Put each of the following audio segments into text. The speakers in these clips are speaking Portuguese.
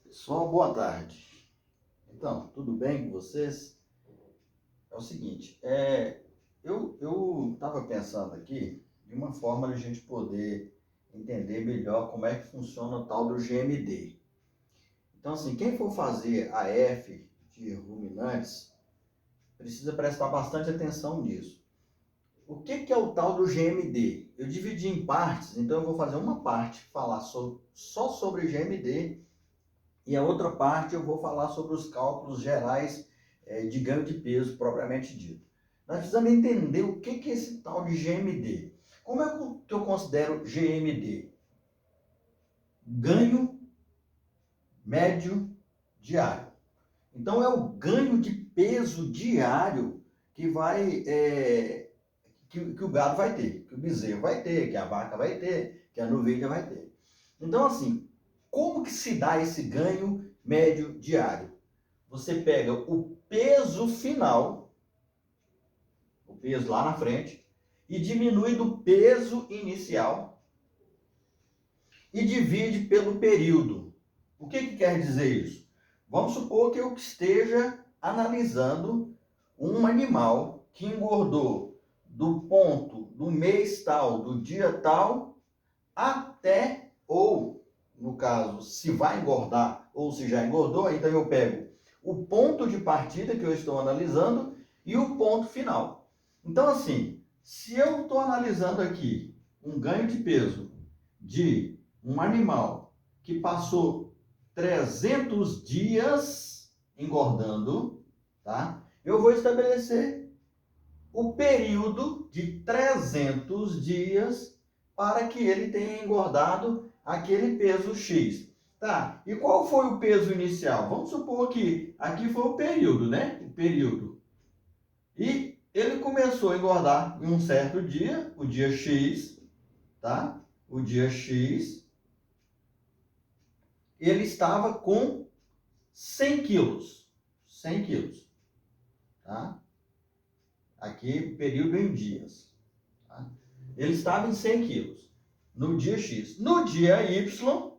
Pessoal, boa tarde. Então, tudo bem com vocês? É o seguinte, eu estava pensando aqui de uma forma de a gente poder entender melhor como é que funciona o tal do GMD. Então, assim, quem for fazer a F de ruminantes precisa prestar bastante atenção nisso. O que é o tal do GMD? Eu dividi em partes, então eu vou fazer uma parte falar só sobre GMD. E a outra parte eu vou falar sobre os cálculos gerais de ganho de peso propriamente dito. Nós precisamos entender o que é esse tal de GMD. Como é que eu considero GMD? Ganho médio diário. Então é o ganho de peso diário que vai que o gado vai ter, que o bezerro vai ter, que a vaca vai ter, que a novilha vai ter. Então assim, como que se dá esse ganho médio diário? Você pega o peso final, o peso lá na frente, e diminui do peso inicial e divide pelo período. O que quer dizer isso? Vamos supor que eu esteja analisando um animal que engordou do ponto do mês tal, do dia tal, até, ou no caso, se vai engordar ou se já engordou, então eu pego o ponto de partida que eu estou analisando e o ponto final. Então, assim, se eu estou analisando aqui um ganho de peso de um animal que passou 300 dias engordando, tá? Eu vou estabelecer o período de 300 dias para que ele tenha engordado aquele peso X. Tá, e qual foi o peso inicial? Vamos supor que aqui foi o período, né? O período. E ele começou a engordar em um certo dia, o dia X, tá? O dia X. Ele estava com 100 quilos. 100 quilos, tá? Aqui, período em dias. Tá? Ele estava em 100 quilos no dia X. No dia Y,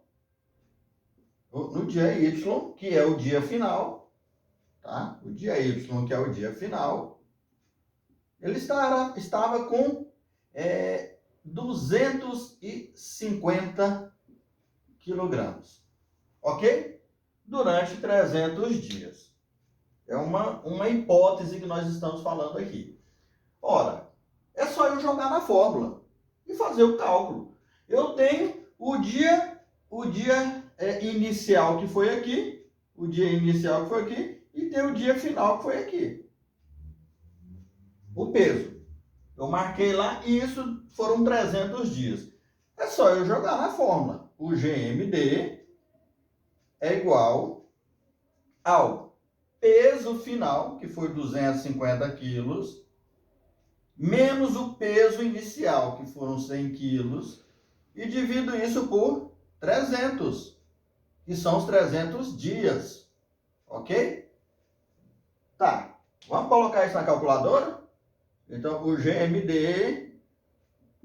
que é o dia final, tá? O dia Y, que é o dia final, ele estava com 250 quilogramas, ok? Durante 300 dias. É uma hipótese que nós estamos falando aqui. Ora, é só eu jogar na fórmula e fazer o cálculo. Eu tenho o dia inicial que foi aqui, e tem o dia final que foi aqui. O peso. Eu marquei lá e isso foram 300 dias. É só eu jogar na fórmula. O GMD é igual ao peso final, que foi 250 quilos, menos o peso inicial, que foram 100 quilos, e divido isso por 300, que são os 300 dias, ok? Tá, vamos colocar isso na calculadora? Então, o GMD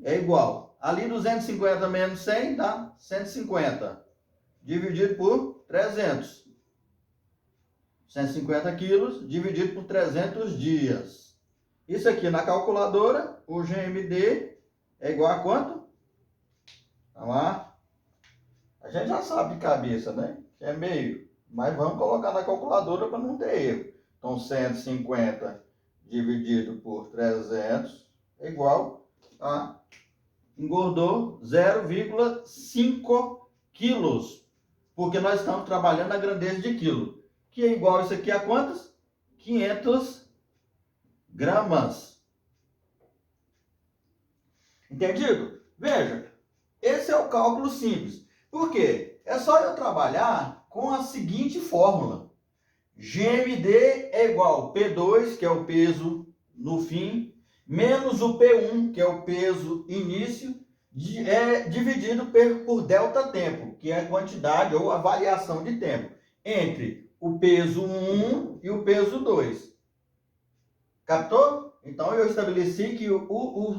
é igual, ali 250 menos 100 dá 150, dividido por 300. 150 quilos dividido por 300 dias. Isso aqui na calculadora, o GMD é igual a quanto? Vamos lá. A gente já sabe de cabeça, né? Que é meio. Mas vamos colocar na calculadora para não ter erro. Então, 150 dividido por 300 é igual a... engordou 0,5 quilos. Porque nós estamos trabalhando na grandeza de quilo. Que é igual isso aqui a quantos? 500 gramas. Entendido? Veja, esse é o cálculo simples. Por quê? É só eu trabalhar com a seguinte fórmula. GMD é igual a P2, que é o peso no fim, menos o P1, que é o peso início, dividido por delta tempo, que é a quantidade ou a variação de tempo entre o peso 1 e o peso 2. Captou? Então, eu estabeleci que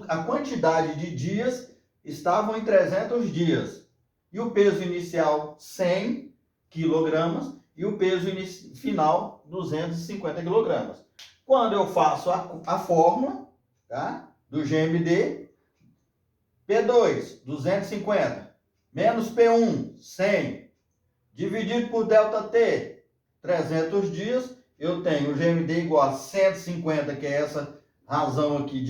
a quantidade de dias estavam em 300 dias. E o peso inicial, 100, quilogramas e o peso final 250 quilogramas. Quando eu faço a fórmula, tá, do GMD, P2, 250, menos P1, 100, dividido por ΔT, 300 dias, eu tenho o GMD igual a 150, que é essa razão aqui,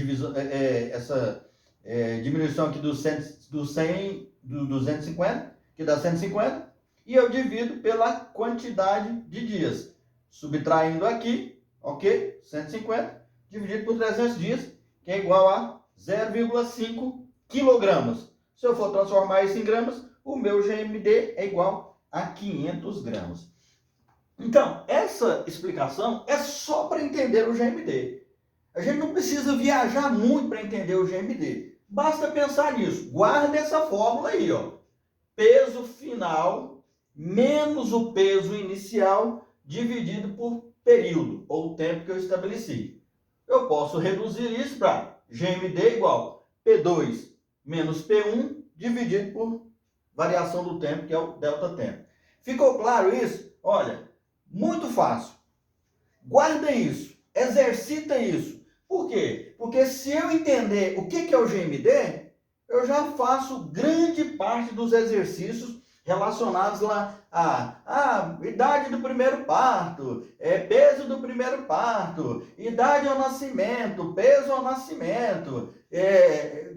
diminuição aqui do 250, que dá 150, e eu divido pela quantidade de dias. Subtraindo aqui, ok? 150, dividido por 300 dias, que é igual a 0,5 quilogramas. Se eu for transformar isso em gramas, o meu GMD é igual a 500 gramas. Então, essa explicação é só para entender o GMD. A gente não precisa viajar muito para entender o GMD. Basta pensar nisso. Guarda essa fórmula aí, ó. Peso final menos o peso inicial dividido por período, ou tempo que eu estabeleci. Eu posso reduzir isso para GMD igual P2 menos P1 dividido por variação do tempo, que é o delta tempo. Ficou claro isso? Olha, muito fácil. Guarda isso, exercita isso. Por quê? Porque se eu entender o que é o GMD, eu já faço grande parte dos exercícios relacionados lá à idade do primeiro parto, peso do primeiro parto, idade ao nascimento, peso ao nascimento,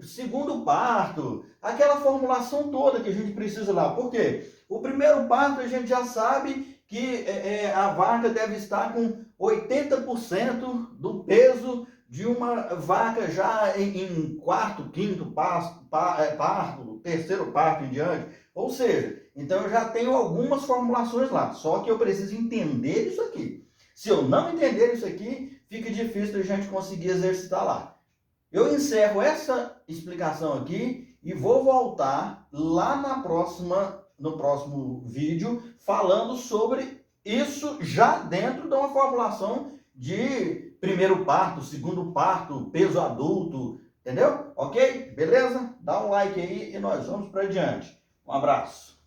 segundo parto, aquela formulação toda que a gente precisa lá. Por quê? O primeiro parto a gente já sabe que a vaca deve estar com 80% do peso de uma vaca já em quarto, quinto parto, terceiro parto em diante. Ou seja, então eu já tenho algumas formulações lá, só que eu preciso entender isso aqui. Se eu não entender isso aqui, fica difícil da gente conseguir exercitar lá. Eu encerro essa explicação aqui e vou voltar lá no próximo vídeo falando sobre isso já dentro de uma formulação de primeiro parto, segundo parto, peso adulto, entendeu? Ok? Beleza? Dá um like aí e nós vamos para diante. Um abraço.